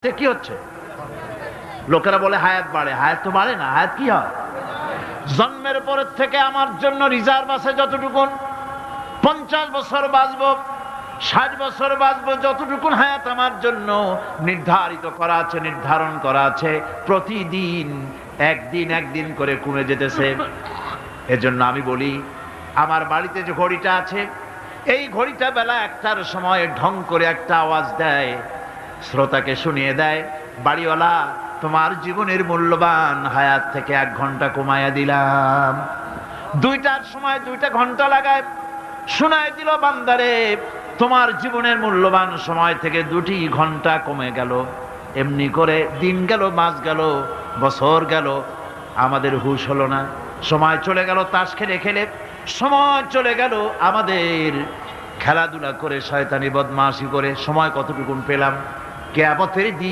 কি হচ্ছে? লোকেরা বলে হায়াত বাড়ে, হায়াত তো বাড়ে না। হায়াত কি হয়? জন্মের পরের থেকে আমার জন্য রিজার্ভ আছে যতটুকু, 50 বছর বাঁচবো, 60 বছর বাঁচবো, যতটুকু হায়াত আমার জন্য নির্ধারিত করা আছে, নির্ধারণ করা আছে, প্রতিদিন একদিন করে কমে যেতেছে। এজন্য আমি বলি, আমার বাড়িতে যে ঘড়িটা আছে, এই ঘড়িটা বেলা 1টার সময় ঢং করে একটা আওয়াজ দেয়, শ্রোতাকে শুনিয়ে দেয়, বাড়িওয়ালা তোমার জীবনের মূল্যবান হায়াত থেকে 1 ঘন্টা কমায়া দিলাম। 2টার সময় 2টা ঘন্টা লাগায় শোনায় দিল, বান্দারে তোমার জীবনের মূল্যবান সময় থেকে 2টি ঘন্টা কমে গেল। এমনি করে দিন গেল, মাস গেল, বছর গেল, আমাদের হুঁশ হলো না। সময় চলে গেল তাস খেলে খেলে, সময় চলে গেল আমাদের খেলাধুলা করে, শয়তানি বদমাশি করে। সময় কতটুকুন পেলাম? কিয়ামতের দিন